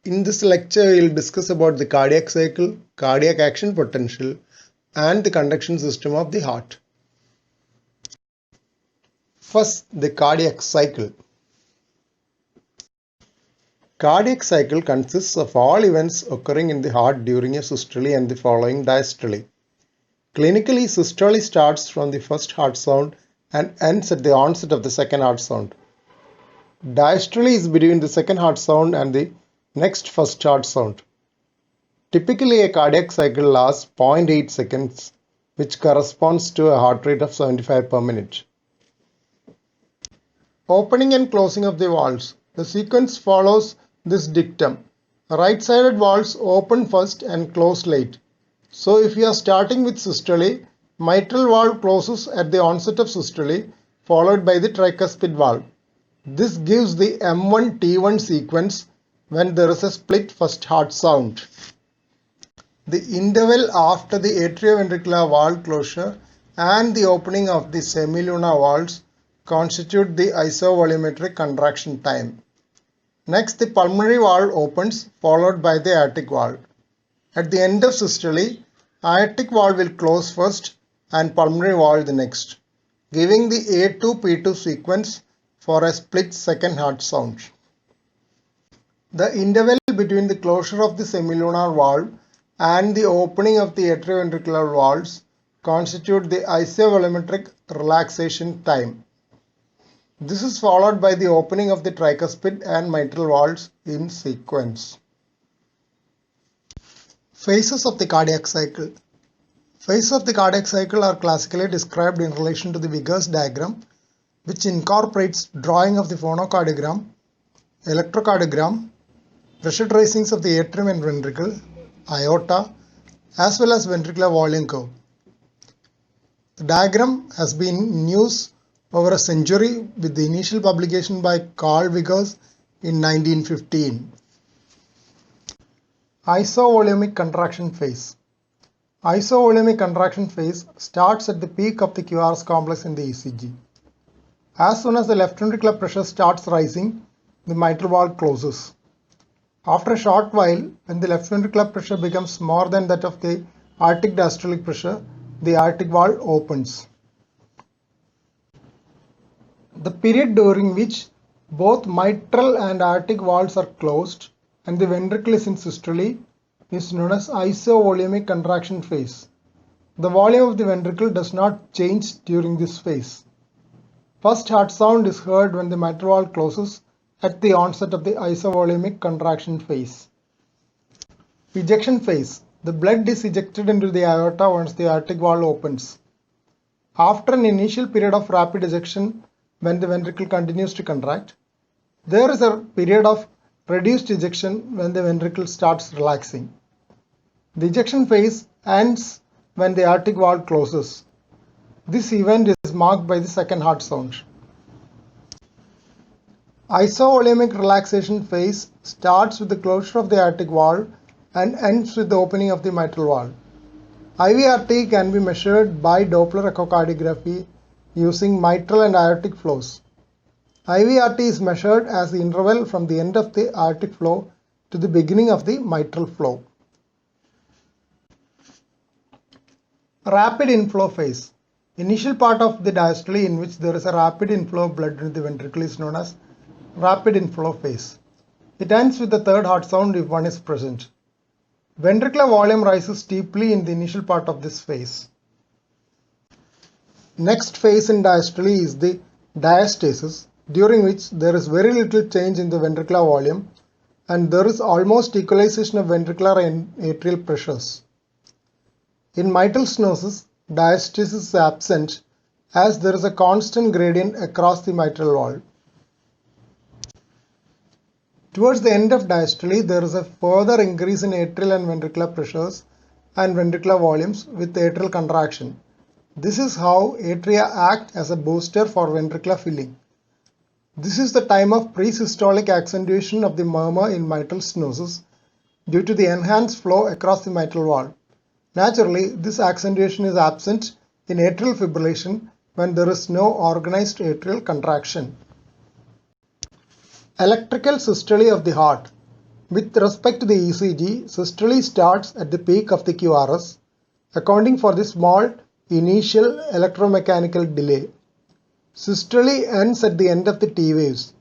In this lecture, we'll discuss about the cardiac cycle, cardiac action potential, and the conduction system of the heart. First, the cardiac cycle. Cardiac cycle consists of all events occurring in the heart during a systole and the following diastole. Clinically, systole starts from the first heart sound and ends at the onset of the second heart sound. Diastole is between the second heart sound and the next first heart sound. Typically, a cardiac cycle lasts 0.8 seconds, which corresponds to a heart rate of 75 per minute. Opening and closing of the valves. The sequence follows this dictum. Right-sided valves open first and close late. So if you are starting with systole, mitral valve closes at the onset of systole, followed by the tricuspid valve. This gives the M1-T1 sequence when there is a split first heart sound. The interval after the atrioventricular valve closure and the opening of the semilunar valves constitute the isovolumetric contraction time. Next, the pulmonary valve opens, followed by the aortic valve. At the end of systole, aortic valve will close first and pulmonary valve the next, giving the A2-P2 sequence for a split second heart sound. The interval between the closure of the semilunar valve and the opening of the atrioventricular valves constitute the isovolumetric relaxation time. This is followed by the opening of the tricuspid and mitral valves in sequence. Phases of the cardiac cycle. Phases of the cardiac cycle are classically described in relation to the Vickers diagram, which incorporates drawing of the phonocardiogram, electrocardiogram, pressure tracings of the atrium and ventricle, aorta, as well as ventricular volume curve. The diagram has been in use over a century, with the initial publication by Carl Vickers in 1915. Isovolumic contraction phase. Isovolumic contraction phase starts at the peak of the QRS complex in the ECG. As soon as the left ventricular pressure starts rising, the mitral valve closes. After a short while, when the left ventricular pressure becomes more than that of the aortic diastolic pressure, the aortic valve opens. The period during which both mitral and aortic valves are closed and the ventricle is in systole is known as isovolumic contraction phase. The volume of the ventricle does not change during this phase. First heart sound is heard when the mitral valve closes at the onset of the isovolumic contraction phase. Ejection phase. The blood is ejected into the aorta once the aortic valve opens. After an initial period of rapid ejection, when the ventricle continues to contract, there is a period of reduced ejection when the ventricle starts relaxing. The ejection phase ends when the aortic valve closes. This event is marked by the second heart sound. Isovolumic relaxation phase starts with the closure of the aortic valve and ends with the opening of the mitral valve. IVRT can be measured by Doppler echocardiography using mitral and aortic flows. IVRT is measured as the interval from the end of the aortic flow to the beginning of the mitral flow. Rapid inflow phase. Initial part of the diastole in which there is a rapid inflow of blood into the ventricle is known as rapid inflow phase. It ends with the third heart sound if one is present. Ventricular volume rises steeply in the initial part of this phase. Next phase in diastole is the diastasis, during which there is very little change in the ventricular volume and there is almost equalization of ventricular and atrial pressures. In mitral stenosis, diastasis is absent as there is a constant gradient across the mitral valve. Towards the end of diastole, there is a further increase in atrial and ventricular pressures and ventricular volumes with atrial contraction. This is how atria act as a booster for ventricular filling. This is the time of presystolic accentuation of the murmur in mitral stenosis due to the enhanced flow across the mitral valve. Naturally, this accentuation is absent in atrial fibrillation when there is no organized atrial contraction. Electrical systole of the heart. With respect to the ECG, systole starts at the peak of the QRS, accounting for the small initial electromechanical delay. Systole ends at the end of the T waves.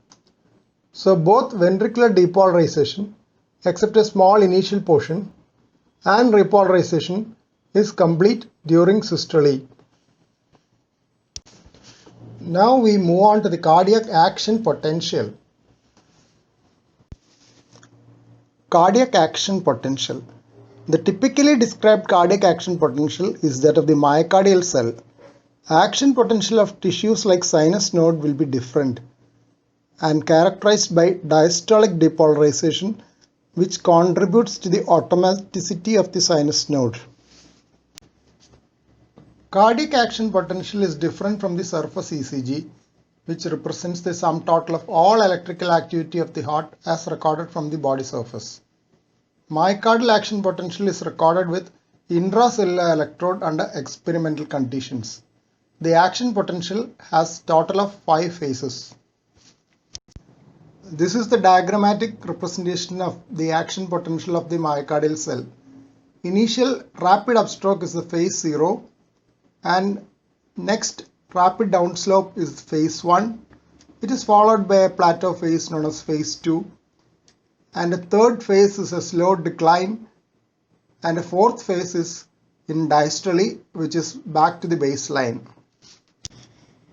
So both ventricular depolarization, except a small initial portion, and repolarization is complete during systole. Now we move on to the cardiac action potential. Cardiac action potential. The typically described cardiac action potential is that of the myocardial cell. Action potential of tissues like sinus node will be different and characterized by diastolic depolarization, which contributes to the automaticity of the sinus node. Cardiac action potential is different from the surface ECG, which represents the sum total of all electrical activity of the heart as recorded from the body surface. Myocardial action potential is recorded with intracellular electrode under experimental conditions. The action potential has total of 5 phases. This is the diagrammatic representation of the action potential of the myocardial cell. Initial rapid upstroke is the phase 0, and next rapid downslope is phase 1. It is followed by a plateau phase known as phase 2, and a third phase is a slow decline, and a fourth phase is in diastole, which is back to the baseline.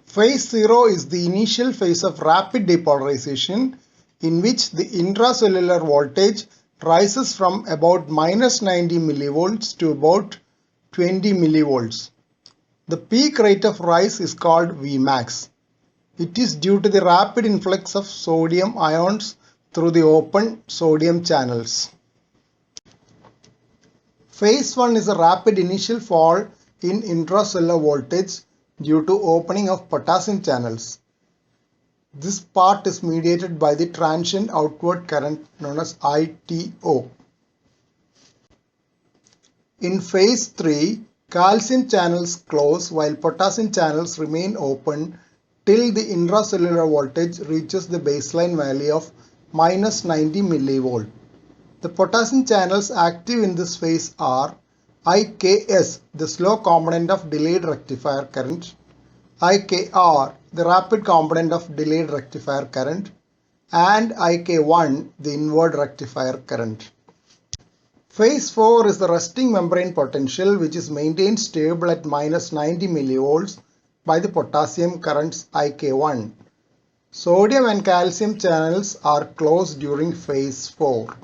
Phase 0 is the initial phase of rapid depolarization, in which the intracellular voltage rises from about -90 millivolts to about 20 millivolts. The peak rate of rise is called Vmax. It is due to the rapid influx of sodium ions through the open sodium channels. Phase 1 is a rapid initial fall in intracellular voltage due to opening of potassium channels. This part is mediated by the transient outward current known as ITO. In phase 3, calcium channels close while potassium channels remain open till the intracellular voltage reaches the baseline value of -90 millivolt. The potassium channels active in this phase are IKS, the slow component of delayed rectifier current, IKR, the rapid component of delayed rectifier current, and IK1, the inward rectifier current. Phase 4 is the resting membrane potential, which is maintained stable at -90 millivolts by the potassium currents IK1. Sodium and calcium channels are closed during phase 4.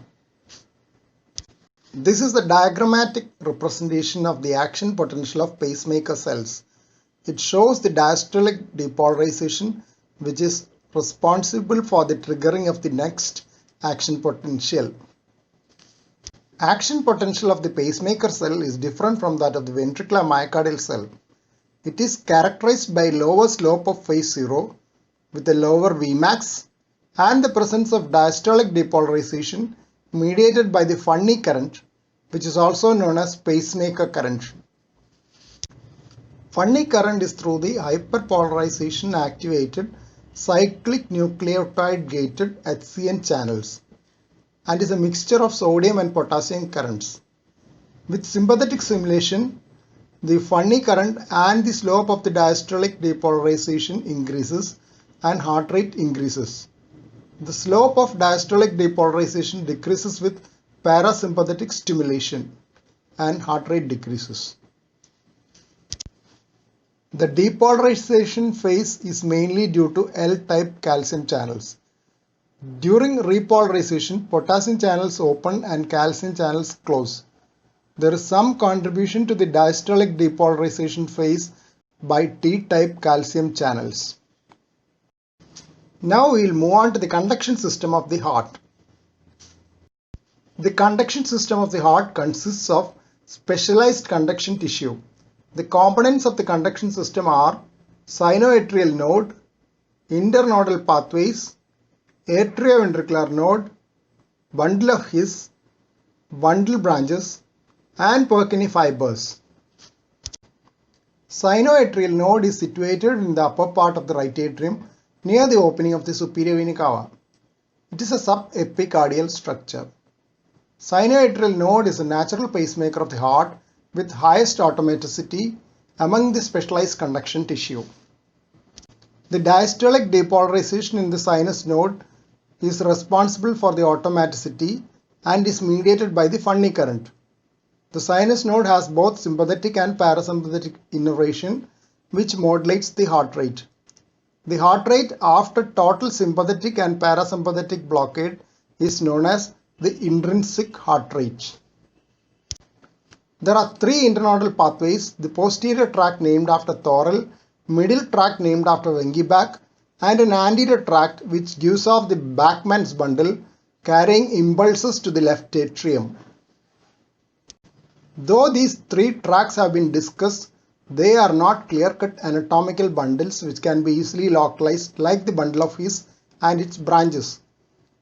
This is the diagrammatic representation of the action potential of pacemaker cells. It shows the diastolic depolarization, which is responsible for the triggering of the next action potential. Action potential of the pacemaker cell is different from that of the ventricular myocardial cell. It is characterized by lower slope of phase 0 with a lower Vmax and the presence of diastolic depolarization mediated by the funny current, which is also known as pacemaker current. Funny current is through the hyperpolarization activated cyclic nucleotide gated HCN channels and is a mixture of sodium and potassium currents. With sympathetic stimulation, the funny current and the slope of the diastolic depolarization increases and heart rate increases. The slope of diastolic depolarization decreases with parasympathetic stimulation and heart rate decreases. The depolarization phase is mainly due to L-type calcium channels. During repolarization, potassium channels open and calcium channels close. There is some contribution to the diastolic depolarization phase by T-type calcium channels. Now we will move on to the conduction system of the heart. The conduction system of the heart consists of specialized conduction tissue. The components of the conduction system are sinoatrial node, internodal pathways, atrioventricular node, bundle of His, bundle branches, and Purkinje fibers. Sinoatrial node is situated in the upper part of the right atrium near the opening of the superior vena cava. It is a subepicardial structure. Sinoatrial node is a natural pacemaker of the heart with highest automaticity among the specialized conduction tissue. The diastolic depolarization in the sinus node is responsible for the automaticity and is mediated by the Funny current. The sinus node has both sympathetic and parasympathetic innervation, which modulates the heart rate. The heart rate after total sympathetic and parasympathetic blockade is known as the intrinsic heart rate. There are three internodal pathways: the posterior tract named after Thorel, middle tract named after Wengebach, and an anterior tract which gives off the Bachmann's bundle carrying impulses to the left atrium. Though these three tracts have been discussed, they are not clear-cut anatomical bundles which can be easily localized like the bundle of His and its branches.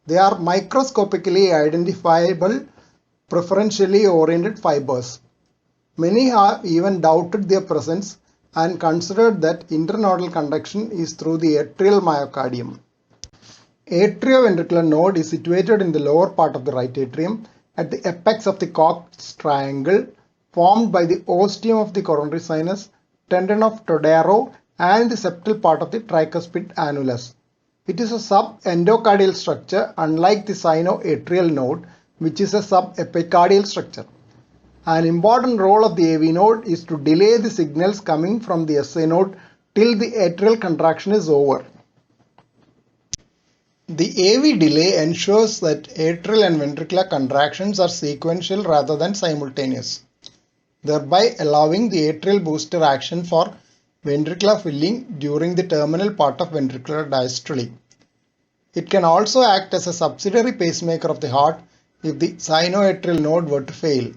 They are microscopically identifiable, preferentially oriented fibers. Many have even doubted their presence and considered that internodal conduction is through the atrial myocardium. Atrioventricular node is situated in the lower part of the right atrium at the apex of the Koch's triangle formed by the ostium of the coronary sinus, tendon of Todaro, and the septal part of the tricuspid annulus. It is a subendocardial structure unlike the sinoatrial node, which is a subepicardial structure. An important role of the AV node is to delay the signals coming from the SA node till the atrial contraction is over. The AV delay ensures that atrial and ventricular contractions are sequential rather than simultaneous, thereby allowing the atrial booster action for ventricular filling during the terminal part of ventricular diastole. It can also act as a subsidiary pacemaker of the heart if the sinoatrial node were to fail,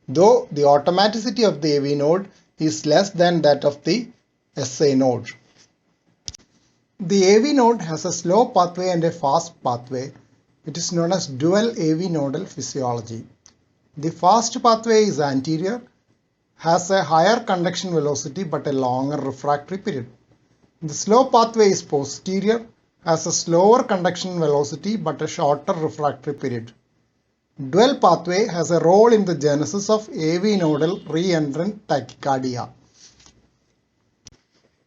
though the automaticity of the AV node is less than that of the SA node. The AV node has a slow pathway and a fast pathway. It is known as dual AV nodal physiology. The fast pathway is anterior, has a higher conduction velocity but a longer refractory period. The slow pathway is posterior, has a slower conduction velocity but a shorter refractory period. Dual pathway has a role in the genesis of AV nodal reentrant tachycardia.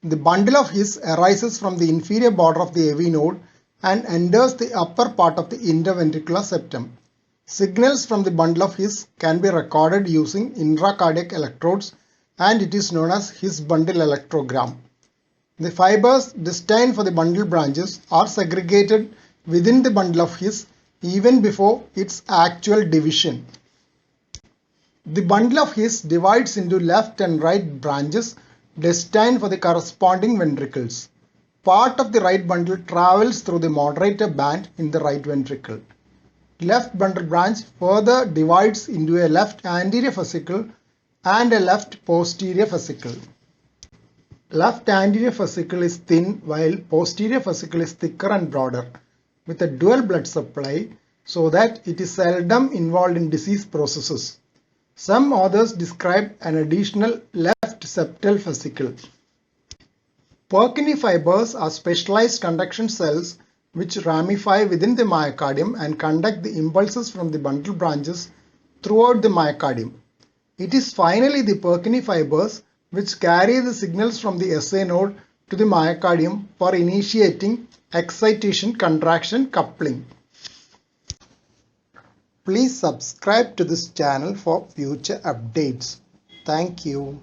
The bundle of His arises from the inferior border of the AV node and enters the upper part of the interventricular septum. Signals from the bundle of His can be recorded using intracardiac electrodes, and it is known as His bundle electrogram. The fibers destined for the bundle branches are segregated within the bundle of His even before its actual division. The bundle of His divides into left and right branches destined for the corresponding ventricles. Part of the right bundle travels through the moderator band in the right ventricle. Left bundle branch further divides into a left anterior fascicle and a left posterior fascicle. Left anterior fascicle is thin while posterior fascicle is thicker and broader, with a dual blood supply so that it is seldom involved in disease processes. Some authors describe an additional left septal fascicle. Purkinje fibers are specialized conduction cells which ramify within the myocardium and conduct the impulses from the bundle branches throughout the myocardium. It is finally the Purkinje fibers which carry the signals from the SA node to the myocardium for initiating excitation, contraction, coupling. Please subscribe to this channel for future updates. Thank you.